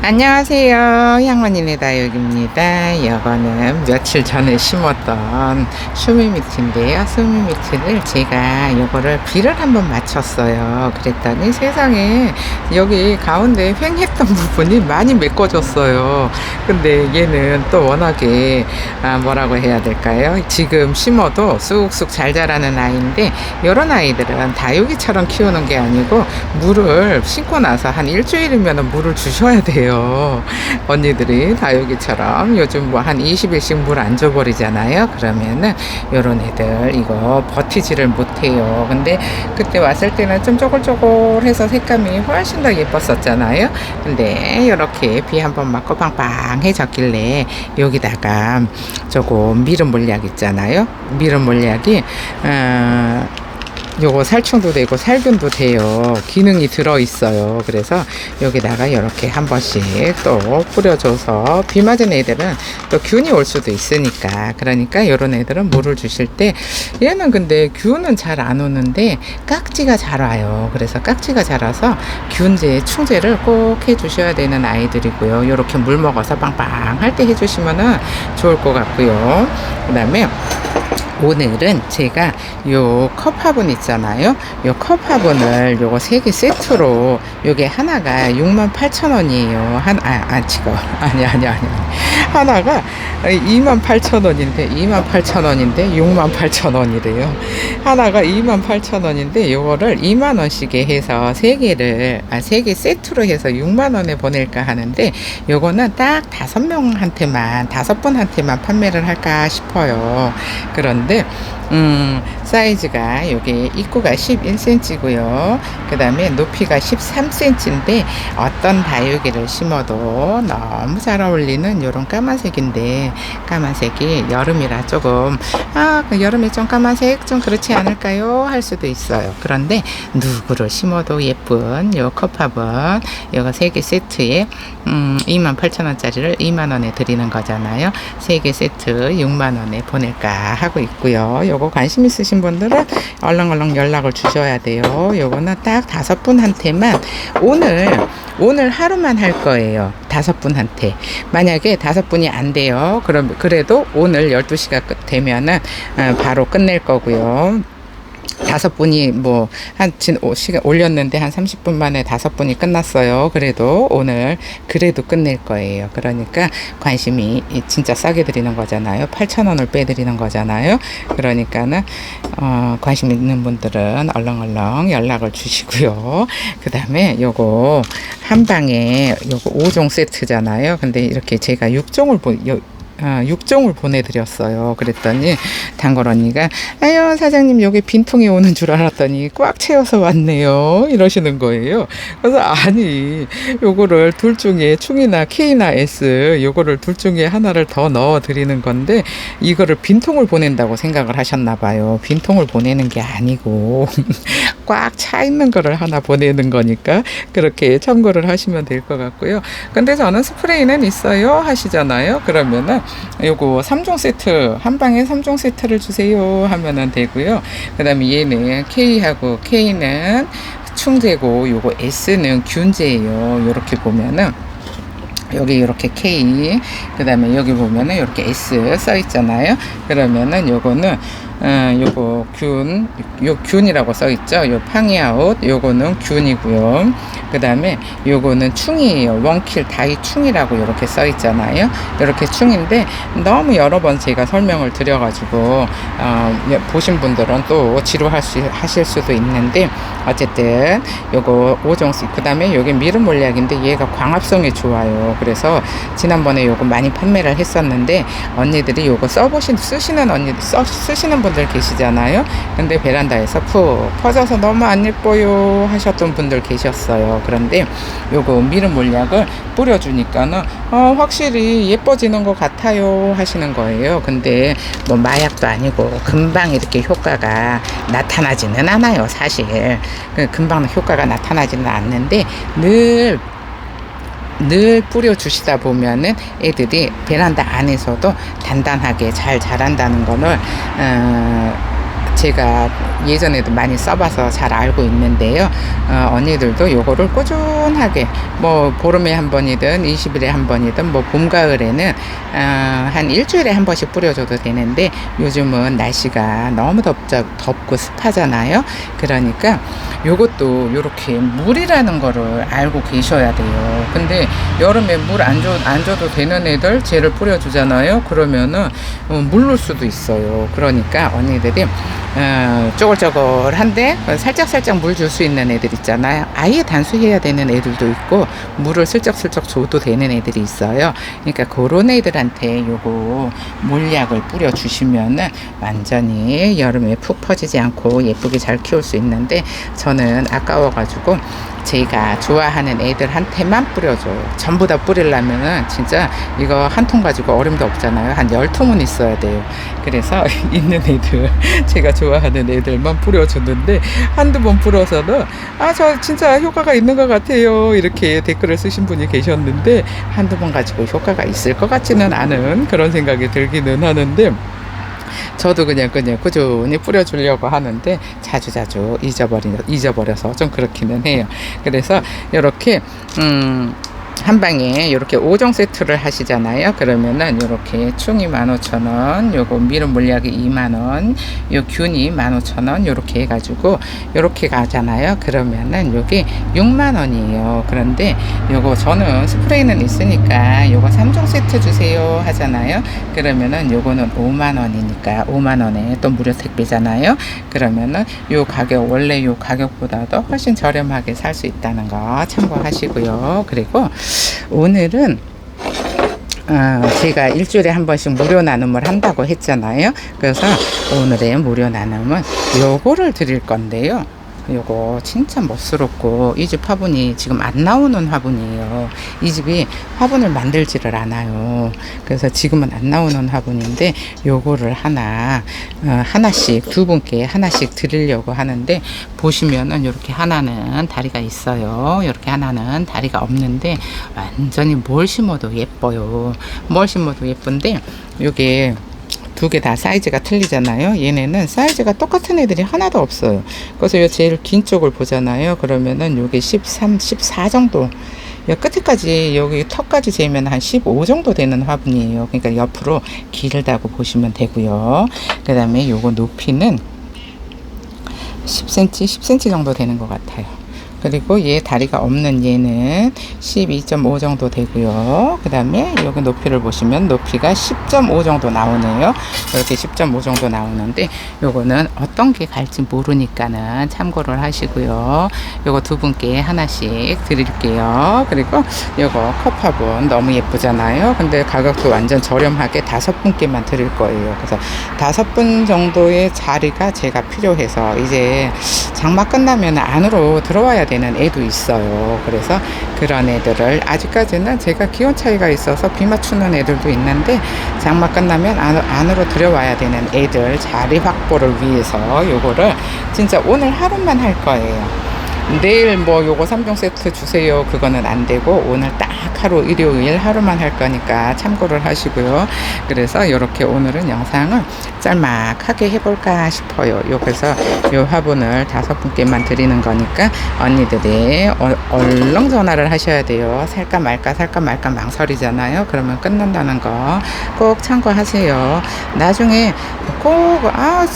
안녕하세요. 향원이네 다육입니다. 이거는 며칠 전에 심었던 수미미트인데요. 수미미트를 제가 이거를 비를 한번 맞췄어요. 그랬더니 세상에 여기 가운데 횡했던 부분이 많이 메꿔졌어요. 근데 얘는 또 워낙에 뭐라고 해야 될까요? 지금 심어도 쑥쑥 잘 자라는 아이인데 이런 아이들은 다육이처럼 키우는 게 아니고 물을 심고 나서 한 일주일이면 물을 주셔야 돼요. 언니들이 다육이처럼 요즘 뭐 한 20일씩 물 안 줘버리잖아요. 그러면은 요런 애들 이거 버티지를 못해요. 근데 그때 왔을 때는 좀 쪼글쪼글해서 색감이 훨씬 더 예뻤었잖아요. 근데 이렇게 비 한번 맞고 빵빵해졌길래 여기다가 조금 미름 몰약 있잖아요. 미름 몰약이 요거 살충도 되고 살균도 돼요. 기능이 들어있어요. 그래서 여기다가 이렇게 한 번씩 또 뿌려줘서 비 맞은 애들은 또 균이 올 수도 있으니까, 그러니까 이런 애들은 물을 주실 때, 얘는 근데 균은 잘 안 오는데 깍지가 잘 와요. 그래서 깍지가 잘 와서 균제 충제를 꼭 해주셔야 되는 아이들이고요. 이렇게 물 먹어서 빵빵 할 때 해주시면은 좋을 것 같고요. 그 다음에 오늘은 제가 요 컵 화분 있잖아요. 요 컵 화분을 요거 3개 세트로, 요게 하나가 68,000원이에요. 지금. 아니. 하나가 28,000원인데, 68,000원이래요. 하나가 28,000원인데, 요거를 2만원씩에 해서 3개 세트로 해서 6만원에 보낼까 하는데, 요거는 딱 5분한테만 판매를 할까 싶어요. 그런데 사이즈가 여기 입구가 11cm고요. 그 다음에 높이가 13cm인데 어떤 다육이를 심어도 너무 잘 어울리는 요런 까만색인데, 까만색이 여름이라 조금 여름에 좀 까만색 좀 그렇지 않을까요? 할 수도 있어요. 그런데 누구를 심어도 예쁜 요 컵화분, 요거 3개 세트에 28,000원짜리를 2만원에 드리는 거잖아요. 3개 세트 6만원에 보낼까 하고 있고요. 요거 관심 있으신 분들은 얼렁얼렁 연락을 주셔야 돼요. 요거는 딱 5분한테만 오늘 하루만 할 거예요. 5분한테. 만약에 5분이 안 돼요. 그래도 오늘 12시가 되면은 바로 끝낼 거고요. 5분이 시간 올렸는데 한 30분 만에 5분이 끝났어요. 그래도 오늘 끝낼 거예요. 그러니까 관심이 진짜 싸게 드리는 거잖아요. 8,000원을 빼드리는 거잖아요. 그러니까는 관심 있는 분들은 얼렁얼렁 연락을 주시고요. 그 다음에 요거 한 방에 요거 5종 세트잖아요. 근데 이렇게 제가 6종을 보내드렸어요. 그랬더니 단골 언니가 아유 사장님 여기 빈통이 오는 줄 알았더니 꽉 채워서 왔네요 이러시는 거예요. 그래서 아니 요거를 둘 중에 충이나 K나 S 요거를 둘 중에 하나를 더 넣어 드리는 건데 이거를 빈통을 보낸다고 생각을 하셨나 봐요. 빈통을 보내는 게 아니고 꽉 차 있는 거를 하나 보내는 거니까 그렇게 참고를 하시면 될 것 같고요. 근데 저는 스프레이는 있어요 하시잖아요. 그러면은 요거 3종 세트, 한 방에 3종 세트를 주세요 하면은 되고요. 그 다음에 얘는 K는 충제고 요거 S는 균제예요. 요렇게 보면은 여기 이렇게 K, 그 다음에 여기 보면은 이렇게 S 써 있잖아요. 그러면은 요거는 요거 균이라고 써 있죠. 요 팡이아웃 요거는 균이고요. 그 다음에 요거는 충이에요. 원킬 다이 충이라고 이렇게 써 있잖아요. 이렇게 충인데 너무 여러 번 제가 설명을 드려가지고 보신 분들은 또 지루하실 수도 있는데 어쨌든 요거 5종씩. 그 다음에 요게 미름 몰약인데 얘가 광합성이 좋아요. 그래서 지난번에 요거 많이 판매를 했었는데 언니들이 요거 쓰시는 분들 계시잖아요. 근데 베란다에서 푹 퍼져서 너무 안 예뻐요 하셨던 분들 계셨어요. 그런데 요거 미름 몰약을 뿌려주니까는 확실히 예뻐지는 것 같아요 하시는 거예요. 근데 뭐 마약도 아니고 금방 이렇게 효과가 나타나지는 않아요. 사실 금방 효과가 나타나지는 않는데 늘 뿌려주시다 보면은 애들이 베란다 안에서도 단단하게 잘 자란다는 거를 제가 예전에도 많이 써봐서 잘 알고 있는데요. 언니들도 요거를 꾸준하게 뭐 보름에 한 번이든 20일에 한 번이든 뭐 봄, 가을에는 한 일주일에 한 번씩 뿌려줘도 되는데 요즘은 날씨가 너무 덥고 습하잖아요. 그러니까 요것도 요렇게 물이라는 거를 알고 계셔야 돼요. 근데 여름에 물 안 줘도 되는 애들 쟤를 뿌려주잖아요. 그러면은 물를 수도 있어요. 그러니까 언니들이 쪼글쪼글한데 살짝살짝 물 줄 수 있는 애들 있잖아요. 아예 단수해야 되는 애들도 있고 물을 슬쩍슬쩍 줘도 되는 애들이 있어요. 그러니까 그런 애들한테 요거 물약을 뿌려주시면은 완전히 여름에 푹 퍼지지 않고 예쁘게 잘 키울 수 있는데, 저는 아까워가지고 제가 좋아하는 애들한테만 뿌려줘요. 전부 다 뿌리려면은 진짜 이거 한 통 가지고 어림도 없잖아요. 한 10통은 있어야 돼요. 그래서 있는 애들, 제가 좋아하는 애들만 뿌려주는데, 한두 번 뿌려서는 저 진짜 효과가 있는 것 같아요, 이렇게 댓글을 쓰신 분이 계셨는데, 한두 번 가지고 효과가 있을 것 같지는 않은 그런 생각이 들기는 하는데, 저도 그냥 꾸준히 뿌려주려고 하는데 자주자주 잊어버려서 좀 그렇기는 해요. 그래서 이렇게 한 방에 이렇게 5종 세트를 하시잖아요. 그러면은 이렇게 충이 15,000원, 요거 미름 물약이 2만원, 요 균이 15,000원, 요렇게 해가지고 요렇게 가잖아요. 그러면은 요게 6만원이에요. 그런데 요거 저는 스프레이는 있으니까 요거 3종 세트 주세요 하잖아요. 그러면은 요거는 5만원이니까 5만원에 또 무료 택배잖아요. 그러면은 요 가격, 원래 요 가격보다도 훨씬 저렴하게 살 수 있다는 거 참고하시고요. 그리고 오늘은 제가 일주일에 한 번씩 무료 나눔을 한다고 했잖아요. 그래서 오늘의 무료 나눔은 요거를 드릴 건데요. 요거 진짜 멋스럽고, 이 집 화분이 지금 안 나오는 화분이에요. 이 집이 화분을 만들지를 않아요. 그래서 지금은 안 나오는 화분인데 요거를 하나씩 두 분께 하나씩 드리려고 하는데, 보시면은 이렇게 하나는 다리가 있어요. 이렇게 하나는 다리가 없는데 완전히 뭘 심어도 예뻐요. 뭘 심어도 예쁜데 요게 두 개 다 사이즈가 틀리잖아요. 얘네는 사이즈가 똑같은 애들이 하나도 없어요. 그래서 요 제일 긴 쪽을 보잖아요. 그러면은 요게 13, 14 정도. 요 끝에까지 여기 턱까지 재면 한 15 정도 되는 화분이에요. 그러니까 옆으로 길다고 보시면 되고요. 그 다음에 요거 높이는 10cm, 10cm 정도 되는 것 같아요. 그리고 얘 다리가 없는 얘는 12.5 정도 되고요. 그 다음에 여기 높이를 보시면 높이가 10.5 정도 나오네요. 이렇게 10.5 정도 나오는데 요거는 어떤 게 갈지 모르니까는 참고를 하시고요. 요거 두 분께 하나씩 드릴게요. 그리고 요거 컵화분 너무 예쁘잖아요. 근데 가격도 완전 저렴하게 5분께만 드릴 거예요. 그래서 5분 정도의 자리가 제가 필요해서, 이제 장마 끝나면 안으로 들어와야 되는 애도 있어요. 그래서 그런 애들을, 아직까지는 제가 기온 차이가 있어서 비 맞추는 애들도 있는데, 장마 끝나면 안으로 들어와야 되는 애들 자리 확보를 위해서 요거를 진짜 오늘 하루만 할 거예요. 내일 뭐 요거 3종 세트 주세요, 그거는 안 되고 오늘 딱 하루, 일요일 하루만 할 거니까 참고를 하시고요. 그래서 이렇게 오늘은 영상을 짤막하게 해볼까 싶어요. 그래서 요 화분을 5분께만 드리는 거니까 언니들이 얼른 전화를 하셔야 돼요. 살까 말까 망설이잖아요. 그러면 끝난다는 거 꼭 참고하세요. 나중에 꼭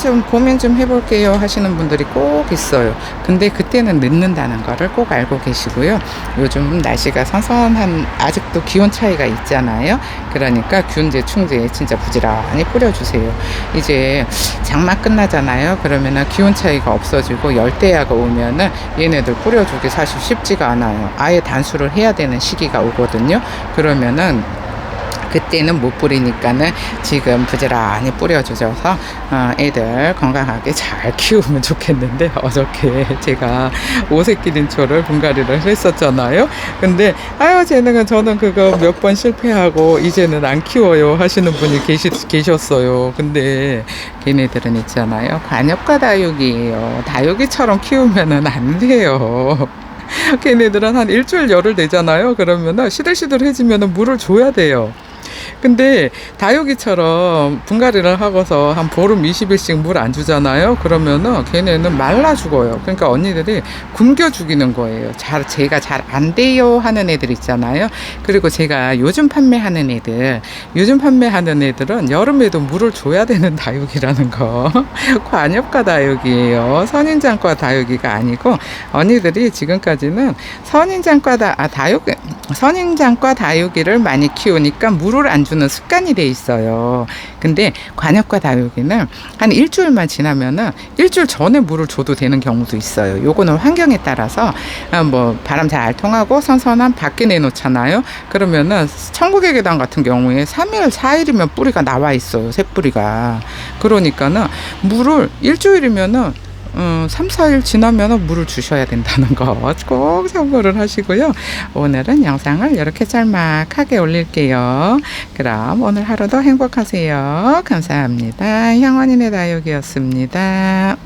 좀 고민 좀 해볼게요 하시는 분들이 꼭 있어요. 근데 그때는 늦는다는 거를 꼭 알고 계시고요. 요즘 날씨가 선선한, 아직도 기온 차이가 있잖아요. 그러니까 균제, 충제 진짜 부지런히 뿌려주세요. 이제 장마 끝나잖아요. 그러면은 기온 차이가 없어지고 열대야가 오면은 얘네들 뿌려주기 사실 쉽지가 않아요. 아예 단수를 해야 되는 시기가 오거든요. 그러면은 그때는 못 뿌리니까는 지금 부지런히 뿌려주셔서 애들 건강하게 잘 키우면 좋겠는데, 어저께 제가 오색기린초를 분갈이를 했었잖아요. 근데 저는 그거 몇 번 실패하고 이제는 안 키워요 하시는 분이 계셨어요. 근데 걔네들은 있잖아요, 관엽과 다육이에요. 다육이처럼 키우면은 안 돼요. 걔네들은 한 일주일 열흘 되잖아요. 그러면은 시들시들해지면은 물을 줘야 돼요. 근데 다육이처럼 분갈이를 하고서 한 보름 20일씩 물 안 주잖아요. 그러면은 걔네는 말라 죽어요. 그러니까 언니들이 굶겨 죽이는 거예요. 제가 잘 안 돼요 하는 애들 있잖아요. 그리고 제가 요즘 판매하는 애들은 여름에도 물을 줘야 되는 다육이라는 거. 관엽과 다육이에요. 선인장과 다육이가 아니고, 언니들이 지금까지는 선인장과 다육이를 많이 키우니까 물을 안 주는 습관이 돼 있어요. 근데 관엽과 다육이는 한 일주일만 지나면은 일주일 전에 물을 줘도 되는 경우도 있어요. 요거는 환경에 따라서 뭐 바람 잘 통하고 선선한 밖에 내놓잖아요. 그러면은 천국의 계단 같은 경우에 3일, 4일이면 뿌리가 나와 있어요. 새뿌리가. 그러니까는 물을 일주일이면은 3, 4일 지나면 물을 주셔야 된다는 거 꼭 참고를 하시고요. 오늘은 영상을 이렇게 짤막하게 올릴게요. 그럼 오늘 하루도 행복하세요. 감사합니다. 향원인의 다육이었습니다.